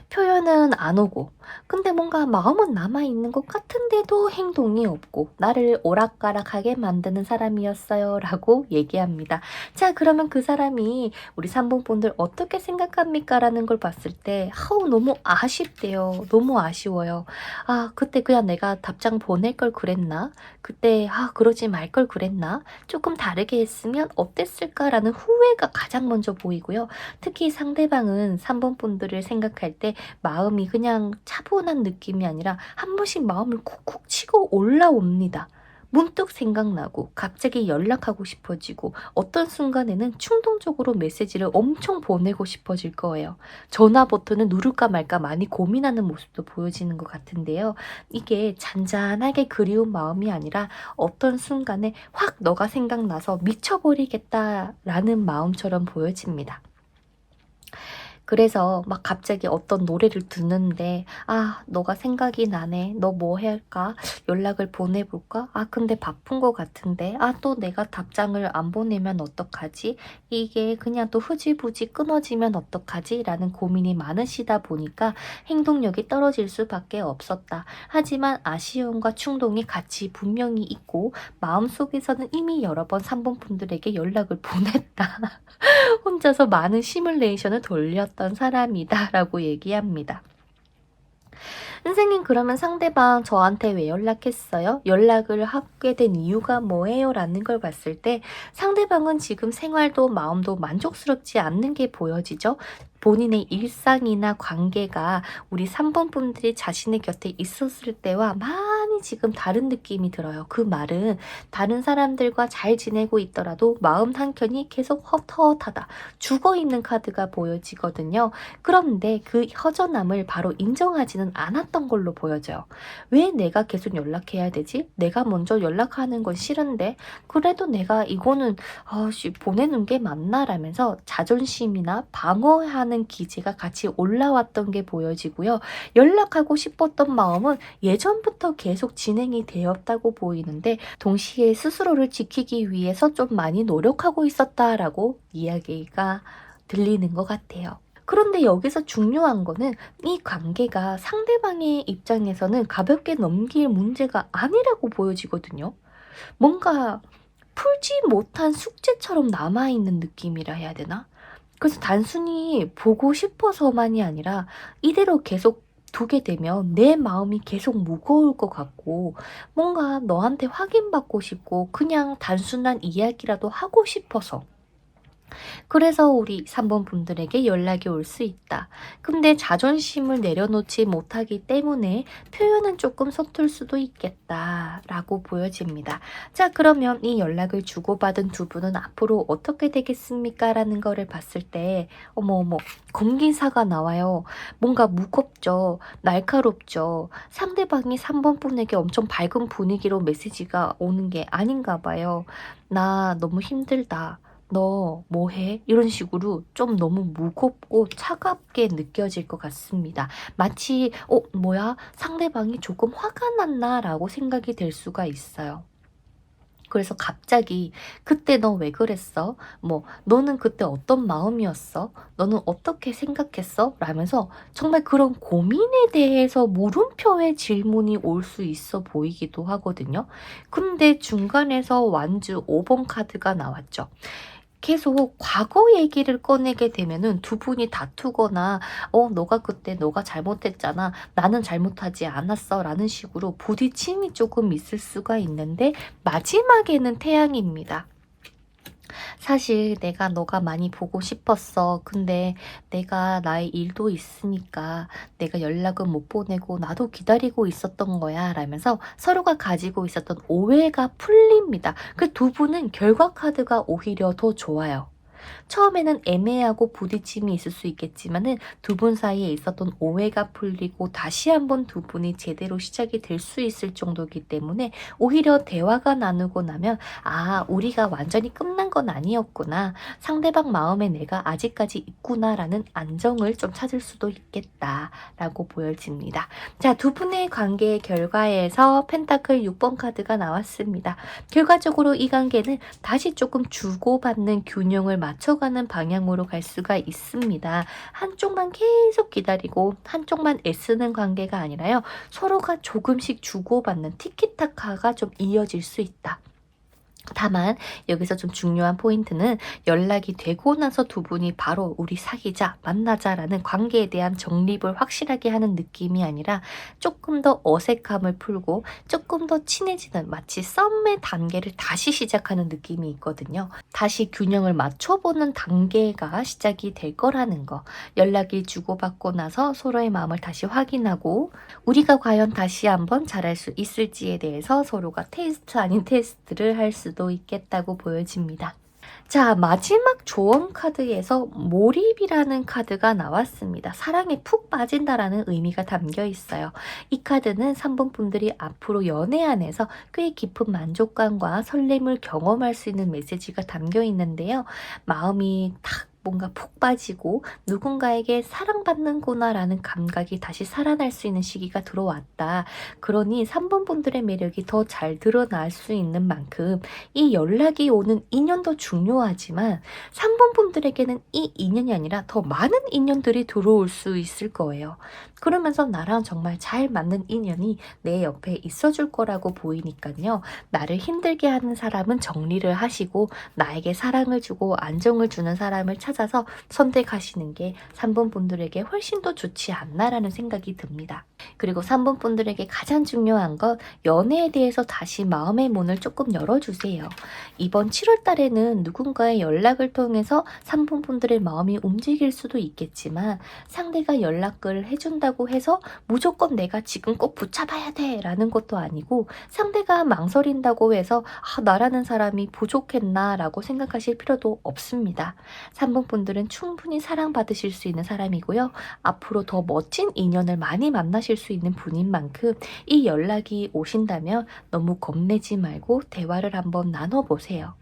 표현은 안 오고 근데 뭔가 마음은 남아있는 것 같은데도 행동이 없고 나를 오락가락하게 만드는 사람이었어요 라고 얘기합니다. 자 그러면 그 사람이 우리 3번 분들 어떻게 생각합니까? 라는 걸 봤을 때 너무 아쉽대요. 너무 아쉬워요. 아 그때 그냥 내가 답장 보낼 걸 그랬나? 그때 그러지 말 걸 그랬나? 조금 다르게 했으면 어땠을까라는 후회가 가장 먼저 보이고요. 특히 상대방은 3번 분들을 생각할 때 마음이 그냥 차분한 느낌이 아니라 한 번씩 마음을 쿡쿡 치고 올라옵니다. 문득 생각나고 갑자기 연락하고 싶어지고 어떤 순간에는 충동적으로 메시지를 엄청 보내고 싶어질 거예요. 전화 버튼을 누를까 말까 많이 고민하는 모습도 보여지는 것 같은데요. 이게 잔잔하게 그리운 마음이 아니라 어떤 순간에 확 너가 생각나서 미쳐버리겠다라는 마음처럼 보여집니다. 그래서 막 갑자기 어떤 노래를 듣는데 너가 생각이 나네. 너 뭐 할까? 연락을 보내볼까? 근데 바쁜 것 같은데. 또 내가 답장을 안 보내면 어떡하지? 이게 그냥 또 흐지부지 끊어지면 어떡하지? 라는 고민이 많으시다 보니까 행동력이 떨어질 수밖에 없었다. 하지만 아쉬움과 충동이 같이 분명히 있고 마음속에서는 이미 여러 번 3번 분들에게 연락을 보냈다. 혼자서 많은 시뮬레이션을 돌렸던 사람이다 라고 얘기합니다. 선생님 그러면 상대방 저한테 왜 연락했어요? 연락을 하게 된 이유가 뭐예요? 라는 걸 봤을 때 상대방은 지금 생활도 마음도 만족스럽지 않는 게 보여지죠? 본인의 일상이나 관계가 우리 3번 분들이 자신의 곁에 있었을 때와 많이 지금 다른 느낌이 들어요. 그 말은 다른 사람들과 잘 지내고 있더라도 마음 한켠이 계속 헛헛하다. 죽어있는 카드가 보여지거든요. 그런데 그 허전함을 바로 인정하지는 않았던 걸로 보여져요. 왜 내가 계속 연락해야 되지? 내가 먼저 연락하는 건 싫은데 그래도 내가 이거는 보내는 게 맞나? 라면서 자존심이나 방어하는 기제가 같이 올라왔던 게 보여지고요. 연락하고 싶었던 마음은 예전부터 계속 진행이 되었다고 보이는데 동시에 스스로를 지키기 위해서 좀 많이 노력하고 있었다라고 이야기가 들리는 것 같아요. 그런데 여기서 중요한 거는 이 관계가 상대방의 입장에서는 가볍게 넘길 문제가 아니라고 보여지거든요. 뭔가 풀지 못한 숙제처럼 남아있는 느낌이라 해야 되나? 그래서 단순히 보고 싶어서만이 아니라 이대로 계속 두게 되면 내 마음이 계속 무거울 것 같고 뭔가 너한테 확인받고 싶고 그냥 단순한 이야기라도 하고 싶어서 그래서 우리 3번 분들에게 연락이 올 수 있다. 근데 자존심을 내려놓지 못하기 때문에 표현은 조금 서툴 수도 있겠다라고 보여집니다. 자, 그러면 이 연락을 주고받은 두 분은 앞으로 어떻게 되겠습니까? 라는 거를 봤을 때 어머 검기사가 나와요. 뭔가 무겁죠. 날카롭죠. 상대방이 3번 분에게 엄청 밝은 분위기로 메시지가 오는 게 아닌가 봐요. 나 너무 힘들다. 너 뭐 해? 이런 식으로 좀 너무 무겁고 차갑게 느껴질 것 같습니다. 마치 뭐야? 상대방이 조금 화가 났나? 라고 생각이 될 수가 있어요. 그래서 갑자기 그때 너 왜 그랬어? 뭐 너는 그때 어떤 마음이었어? 너는 어떻게 생각했어? 라면서 정말 그런 고민에 대해서 물음표의 질문이 올 수 있어 보이기도 하거든요. 근데 중간에서 완주 5번 카드가 나왔죠. 계속 과거 얘기를 꺼내게 되면은 두 분이 다투거나 너가 그때 너가 잘못했잖아. 나는 잘못하지 않았어. 라는 식으로 부딪힘이 조금 있을 수가 있는데 마지막에는 태양입니다. 사실 내가 너가 많이 보고 싶었어. 근데 내가 나의 일도 있으니까 내가 연락은 못 보내고 나도 기다리고 있었던 거야. 라면서 서로가 가지고 있었던 오해가 풀립니다. 그 두 분은 결과 카드가 오히려 더 좋아요. 처음에는 애매하고 부딪힘이 있을 수 있겠지만은 두 분 사이에 있었던 오해가 풀리고 다시 한번 두 분이 제대로 시작이 될 수 있을 정도이기 때문에 오히려 대화가 나누고 나면 우리가 완전히 끝난 건 아니었구나. 상대방 마음에 내가 아직까지 있구나라는 안정을 좀 찾을 수도 있겠다라고 보여집니다. 자, 두 분의 관계의 결과에서 펜타클 6번 카드가 나왔습니다. 결과적으로 이 관계는 다시 조금 주고받는 균형을 맞춰가는 방향으로 갈 수가 있습니다. 한쪽만 계속 기다리고 한쪽만 애쓰는 관계가 아니라요. 서로가 조금씩 주고받는 티키타카가 좀 이어질 수 있다. 다만 여기서 좀 중요한 포인트는 연락이 되고 나서 두 분이 바로 우리 사귀자, 만나자라는 관계에 대한 정립을 확실하게 하는 느낌이 아니라 조금 더 어색함을 풀고 조금 더 친해지는 마치 썸의 단계를 다시 시작하는 느낌이 있거든요. 다시 균형을 맞춰보는 단계가 시작이 될 거라는 거. 연락이 주고받고 나서 서로의 마음을 다시 확인하고 우리가 과연 다시 한번 잘할 수 있을지에 대해서 서로가 테스트 아닌 테스트를 할 수도 있겠다고 보여집니다. 자, 마지막 조언 카드에서 몰입이라는 카드가 나왔습니다. 사랑에 푹 빠진다라는 의미가 담겨 있어요. 이 카드는 3번 분들이 앞으로 연애 안에서 꽤 깊은 만족감과 설렘을 경험할 수 있는 메시지가 담겨 있는데요. 마음이 탁 뭔가 푹 빠지고 누군가에게 사랑받는구나 라는 감각이 다시 살아날 수 있는 시기가 들어왔다. 그러니 3번 분들의 매력이 더 잘 드러날 수 있는 만큼 이 연락이 오는 인연도 중요하지만 3번 분들에게는 이 인연이 아니라 더 많은 인연들이 들어올 수 있을 거예요. 그러면서 나랑 정말 잘 맞는 인연이 내 옆에 있어줄 거라고 보이니까요. 나를 힘들게 하는 사람은 정리를 하시고 나에게 사랑을 주고 안정을 주는 사람을 찾아서 선택하시는 게 3번 분들에게 훨씬 더 좋지 않나라는 생각이 듭니다. 그리고 3번 분들에게 가장 중요한 건 연애에 대해서 다시 마음의 문을 조금 열어주세요. 이번 7월 달에는 누군가의 연락을 통해서 3번 분들의 마음이 움직일 수도 있겠지만 상대가 연락을 해준다고 해서 무조건 내가 지금 꼭 붙잡아야 돼 라는 것도 아니고 상대가 망설인다고 해서 나라는 사람이 부족했나 라고 생각하실 필요도 없습니다. 3번 분들은 충분히 사랑받으실 수 있는 사람이고요. 앞으로 더 멋진 인연을 많이 만나실 수 있는 분인 만큼 이 연락이 오신다면 너무 겁내지 말고 대화를 한번 나눠보세요.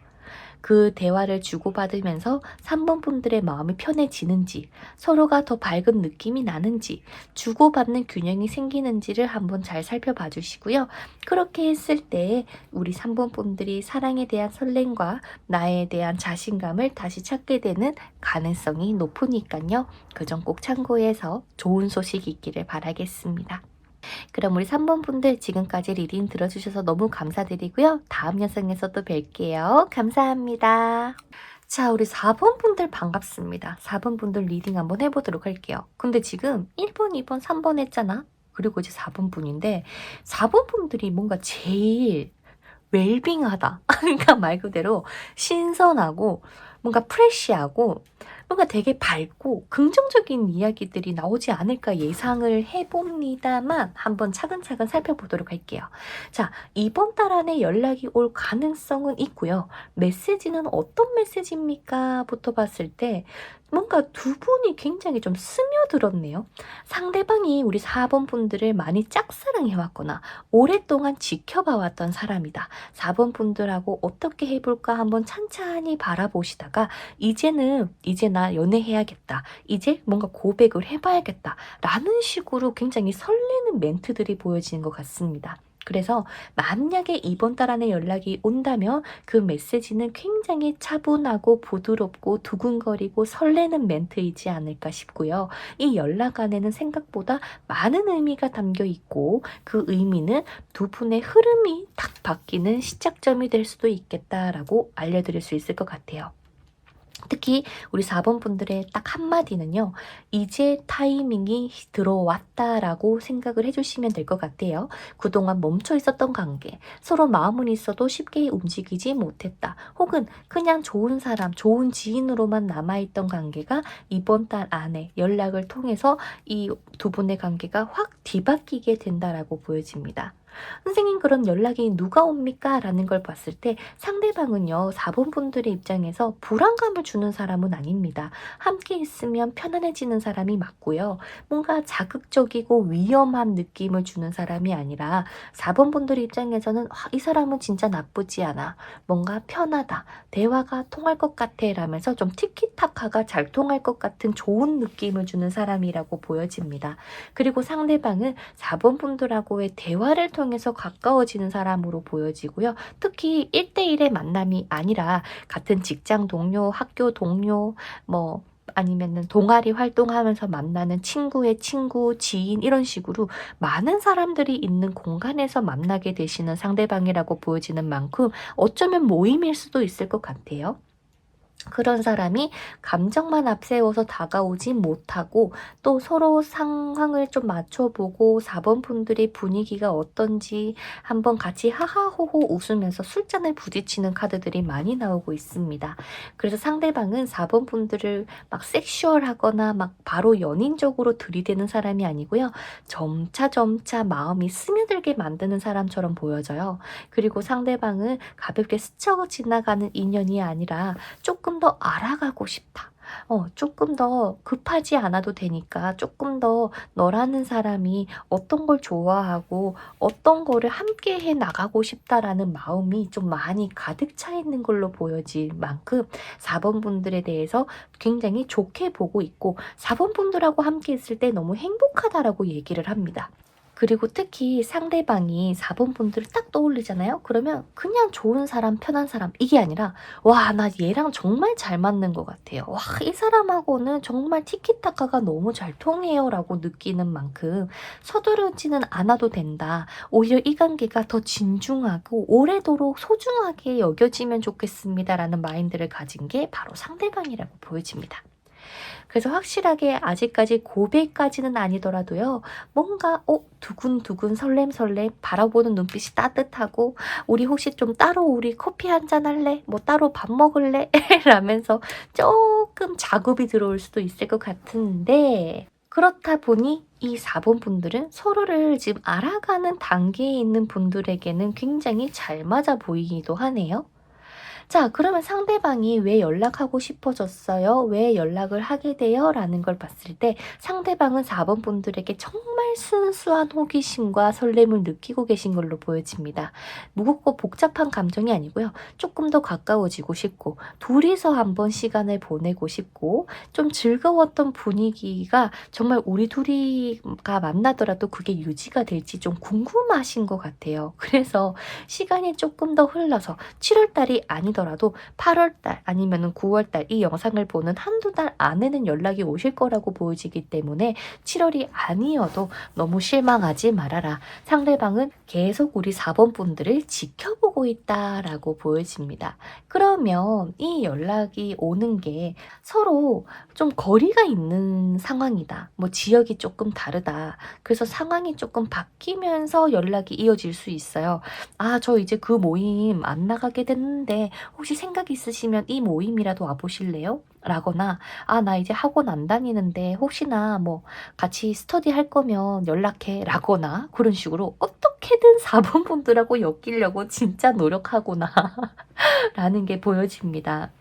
그 대화를 주고받으면서 3번 분들의 마음이 편해지는지, 서로가 더 밝은 느낌이 나는지, 주고받는 균형이 생기는지를 한번 잘 살펴봐 주시고요. 그렇게 했을 때 우리 3번 분들이 사랑에 대한 설렘과 나에 대한 자신감을 다시 찾게 되는 가능성이 높으니까요. 그 점 꼭 참고해서 좋은 소식 있기를 바라겠습니다. 그럼 우리 3번 분들 지금까지 리딩 들어주셔서 너무 감사드리고요. 다음 영상에서 또 뵐게요. 감사합니다. 자, 우리 4번 분들 반갑습니다. 4번 분들 리딩 한번 해보도록 할게요. 근데 지금 1번, 2번, 3번 했잖아? 그리고 이제 4번 분인데, 4번 분들이 뭔가 제일 웰빙하다. 그러니까 말 그대로 신선하고 뭔가 프레쉬하고 뭔가 되게 밝고 긍정적인 이야기들이 나오지 않을까 예상을 해봅니다만 한번 차근차근 살펴보도록 할게요. 자, 이번 달 안에 연락이 올 가능성은 있고요. 메시지는 어떤 메시지입니까? 부터 봤을 때 뭔가 두 분이 굉장히 좀 스며들었네요. 상대방이 우리 4번 분들을 많이 짝사랑해왔거나 오랫동안 지켜봐왔던 사람이다. 4번 분들하고 어떻게 해볼까 한번 찬찬히 바라보시다가 이제 나 연애해야겠다. 이제 뭔가 고백을 해봐야겠다. 라는 식으로 굉장히 설레는 멘트들이 보여지는 것 같습니다. 그래서 만약에 이번 달 안에 연락이 온다면 그 메시지는 굉장히 차분하고 부드럽고 두근거리고 설레는 멘트이지 않을까 싶고요. 이 연락 안에는 생각보다 많은 의미가 담겨 있고 그 의미는 두 분의 흐름이 딱 바뀌는 시작점이 될 수도 있겠다라고 알려드릴 수 있을 것 같아요. 특히 우리 4번 분들의 딱 한마디는요. 이제 타이밍이 들어왔다라고 생각을 해주시면 될 것 같아요. 그동안 멈춰 있었던 관계, 서로 마음은 있어도 쉽게 움직이지 못했다. 혹은 그냥 좋은 사람, 좋은 지인으로만 남아있던 관계가 이번 달 안에 연락을 통해서 이 두 분의 관계가 확 뒤바뀌게 된다라고 보여집니다. 선생님, 그럼 연락이 누가 옵니까? 라는 걸 봤을 때 상대방은요, 4번 분들의 입장에서 불안감을 주는 사람은 아닙니다. 함께 있으면 편안해지는 사람이 맞고요. 뭔가 자극적이고 위험한 느낌을 주는 사람이 아니라 4번 분들 입장에서는 이 사람은 진짜 나쁘지 않아. 뭔가 편하다. 대화가 통할 것 같아. 라면서 좀 티키타카가 잘 통할 것 같은 좋은 느낌을 주는 사람이라고 보여집니다. 그리고 상대방은 4번 분들하고의 대화를 통해서 가까워지는 사람으로 보여지고요. 특히 1대1의 만남이 아니라 같은 직장 동료, 학교 동료, 뭐 아니면은 동아리 활동하면서 만나는 친구의 친구, 지인 이런 식으로 많은 사람들이 있는 공간에서 만나게 되시는 상대방이라고 보여지는 만큼 어쩌면 모임일 수도 있을 것 같아요. 그런 사람이 감정만 앞세워서 다가오지 못하고 또 서로 상황을 좀 맞춰보고 4번 분들의 분위기가 어떤지 한번 같이 하하호호 웃으면서 술잔을 부딪히는 카드들이 많이 나오고 있습니다. 그래서 상대방은 4번 분들을 막 섹슈얼하거나 막 바로 연인적으로 들이대는 사람이 아니고요. 점차 마음이 스며들게 만드는 사람처럼 보여져요. 그리고 상대방은 가볍게 스쳐 지나가는 인연이 아니라 조금 더 알아가고 싶다. 조금 더 급하지 않아도 되니까 조금 더 너라는 사람이 어떤 걸 좋아하고 어떤 거를 함께 해 나가고 싶다라는 마음이 좀 많이 가득 차 있는 걸로 보여질 만큼 4번 분들에 대해서 굉장히 좋게 보고 있고 4번 분들하고 함께 있을 때 너무 행복하다라고 얘기를 합니다. 그리고 특히 상대방이 4번 분들을 딱 떠올리잖아요? 그러면 그냥 좋은 사람, 편한 사람 이게 아니라 와, 나 얘랑 정말 잘 맞는 것 같아요. 와, 이 사람하고는 정말 티키타카가 너무 잘 통해요 라고 느끼는 만큼 서두르지는 않아도 된다. 오히려 이 관계가 더 진중하고 오래도록 소중하게 여겨지면 좋겠습니다 라는 마인드를 가진 게 바로 상대방이라고 보여집니다. 그래서 확실하게 아직까지 고백까지는 아니더라도요. 뭔가 두근두근 설렘설렘 바라보는 눈빛이 따뜻하고 우리 혹시 좀 따로 우리 커피 한잔 할래? 뭐 따로 밥 먹을래? 라면서 조금 자급이 들어올 수도 있을 것 같은데 그렇다 보니 이 4번 분들은 서로를 지금 알아가는 단계에 있는 분들에게는 굉장히 잘 맞아 보이기도 하네요. 자, 그러면 상대방이 왜 연락하고 싶어졌어요? 왜 연락을 하게 돼요? 라는 걸 봤을 때 상대방은 4번 분들에게 정말 순수한 호기심과 설렘을 느끼고 계신 걸로 보여집니다. 무겁고 복잡한 감정이 아니고요. 조금 더 가까워지고 싶고 둘이서 한번 시간을 보내고 싶고 좀 즐거웠던 분위기가 정말 우리 둘이가 만나더라도 그게 유지가 될지 좀 궁금하신 것 같아요. 그래서 시간이 조금 더 흘러서 7월달이 아닌 아니더라도 8월달 아니면은 9월달 이 영상을 보는 한두 달 안에는 연락이 오실 거라고 보여지기 때문에 7월이 아니어도 너무 실망하지 말아라. 상대방은 계속 우리 4번 분들을 지켜보고 있다라고 보여집니다. 그러면 이 연락이 오는 게 서로 좀 거리가 있는 상황이다. 뭐 지역이 조금 다르다. 그래서 상황이 조금 바뀌면서 연락이 이어질 수 있어요. 아, 저 이제 그 모임 안 나가게 됐는데 혹시 생각 있으시면 이 모임이라도 와보실래요? 라거나, 아, 나 이제 학원 안 다니는데 혹시나 뭐 같이 스터디 할 거면 연락해. 라거나 그런 식으로 어떻게든 4번 분들하고 엮이려고 진짜 노력하구나. 라는 게 보여집니다.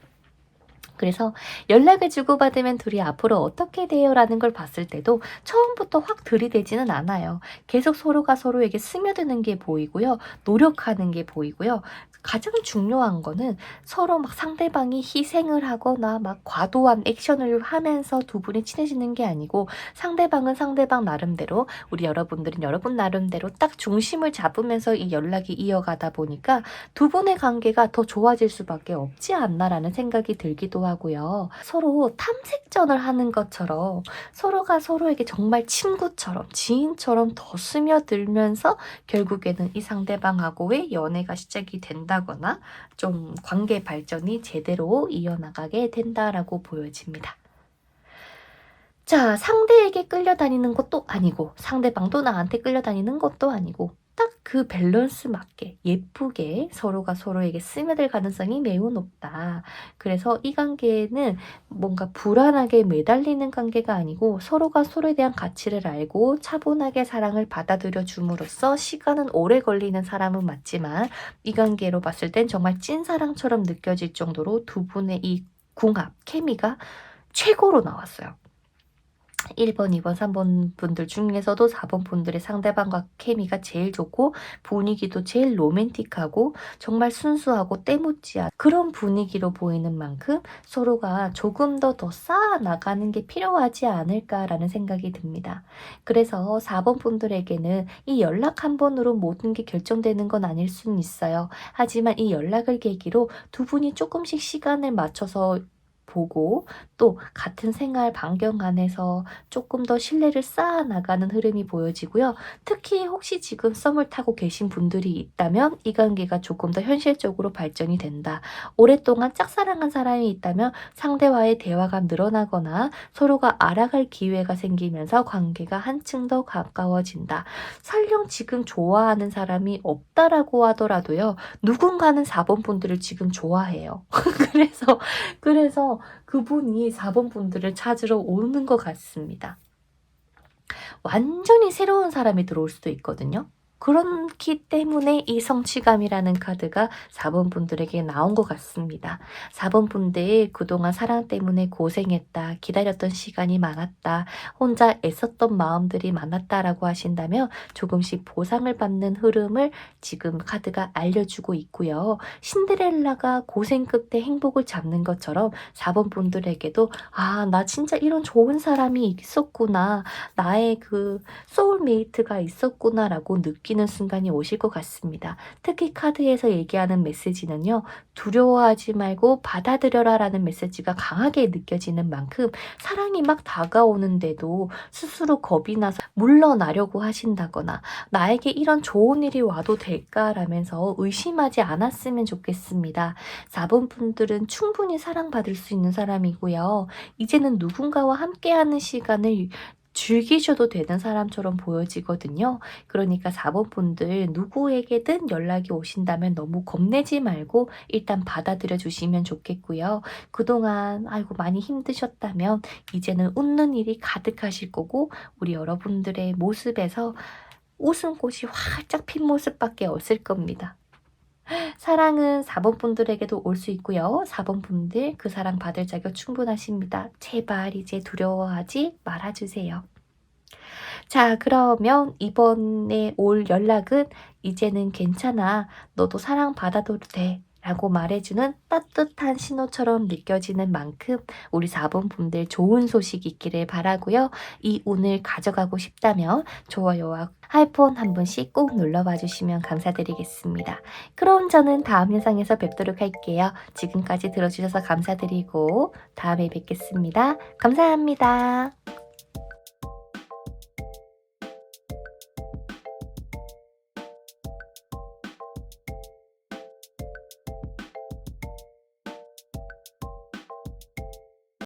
그래서 연락을 주고받으면 둘이 앞으로 어떻게 돼요? 라는 걸 봤을 때도 처음부터 확 들이대지는 않아요. 계속 서로가 서로에게 스며드는 게 보이고요. 노력하는 게 보이고요. 가장 중요한 거는 서로 막 상대방이 희생을 하거나 막 과도한 액션을 하면서 두 분이 친해지는 게 아니고 상대방은 상대방 나름대로 우리 여러분들은 여러분 나름대로 딱 중심을 잡으면서 이 연락이 이어가다 보니까 두 분의 관계가 더 좋아질 수밖에 없지 않나라는 생각이 들기도 하고요. 서로 탐색전을 하는 것처럼 서로가 서로에게 정말 친구처럼 지인처럼 더 스며들면서 결국에는 이 상대방하고의 연애가 시작이 된다거나 좀 관계 발전이 제대로 이어나가게 된다라고 보여집니다. 자, 상대에게 끌려다니는 것도 아니고 상대방도 나한테 끌려다니는 것도 아니고 딱 그 밸런스 맞게 예쁘게 서로가 서로에게 스며들 가능성이 매우 높다. 그래서 이 관계는 뭔가 불안하게 매달리는 관계가 아니고 서로가 서로에 대한 가치를 알고 차분하게 사랑을 받아들여 줌으로써 시간은 오래 걸리는 사람은 맞지만 이 관계로 봤을 땐 정말 찐사랑처럼 느껴질 정도로 두 분의 이 궁합, 케미가 최고로 나왔어요. 1번, 2번, 3번 분들 중에서도 4번 분들의 상대방과 케미가 제일 좋고 분위기도 제일 로맨틱하고 정말 순수하고 때묻지 않은 그런 분위기로 보이는 만큼 서로가 조금 더 쌓아 나가는 게 필요하지 않을까라는 생각이 듭니다. 그래서 4번 분들에게는 이 연락 한 번으로 모든 게 결정되는 건 아닐 수는 있어요. 하지만 이 연락을 계기로 두 분이 조금씩 시간을 맞춰서 보고 또 같은 생활 반경 안에서 조금 더 신뢰를 쌓아 나가는 흐름이 보여지고요. 특히 혹시 지금 썸을 타고 계신 분들이 있다면 이 관계가 조금 더 현실적으로 발전이 된다. 오랫동안 짝사랑한 사람이 있다면 상대와의 대화가 늘어나거나 서로가 알아갈 기회가 생기면서 관계가 한층 더 가까워진다. 설령 지금 좋아하는 사람이 없다라고 하더라도요. 누군가는 4번 분들을 지금 좋아해요. 그래서 그분이 4번 분들을 찾으러 오는 것 같습니다. 완전히 새로운 사람이 들어올 수도 있거든요. 그렇기 때문에 이 성취감이라는 카드가 4번 분들에게 나온 것 같습니다. 4번 분들 그동안 사랑 때문에 고생했다, 기다렸던 시간이 많았다, 혼자 애썼던 마음들이 많았다라고 하신다면 조금씩 보상을 받는 흐름을 지금 카드가 알려주고 있고요. 신데렐라가 고생 끝에 행복을 잡는 것처럼 4번 분들에게도 아, 나 진짜 이런 좋은 사람이 있었구나. 나의 그 소울메이트가 있었구나라고 느끼는 순간이 오실 것 같습니다. 특히 카드에서 얘기하는 메시지는요. 두려워하지 말고 받아들여라 라는 메시지가 강하게 느껴지는 만큼 사랑이 막 다가오는데도 스스로 겁이 나서 물러나려고 하신다거나 나에게 이런 좋은 일이 와도 될까라면서 의심하지 않았으면 좋겠습니다. 4번 분들은 충분히 사랑받을 수 있는 사람이고요. 이제는 누군가와 함께하는 시간을 즐기셔도 되는 사람처럼 보여지거든요. 그러니까 4번 분들 누구에게든 연락이 오신다면 너무 겁내지 말고 일단 받아들여 주시면 좋겠고요. 그동안 아이고 많이 힘드셨다면 이제는 웃는 일이 가득하실 거고 우리 여러분들의 모습에서 웃음꽃이 활짝 핀 모습밖에 없을 겁니다. 사랑은 4번 분들에게도 올 수 있고요. 4번 분들 그 사랑 받을 자격 충분하십니다. 제발 이제 두려워하지 말아주세요. 자, 그러면 이번에 올 연락은 이제는 괜찮아. 너도 사랑받아도 돼. 라고 말해주는 따뜻한 신호처럼 느껴지는 만큼 우리 4번 분들 좋은 소식 있기를 바라고요. 이 운을 가져가고 싶다면 좋아요와 하이폰 한 번씩 꼭 눌러봐 주시면 감사드리겠습니다. 그럼 저는 다음 영상에서 뵙도록 할게요. 지금까지 들어주셔서 감사드리고 다음에 뵙겠습니다. 감사합니다.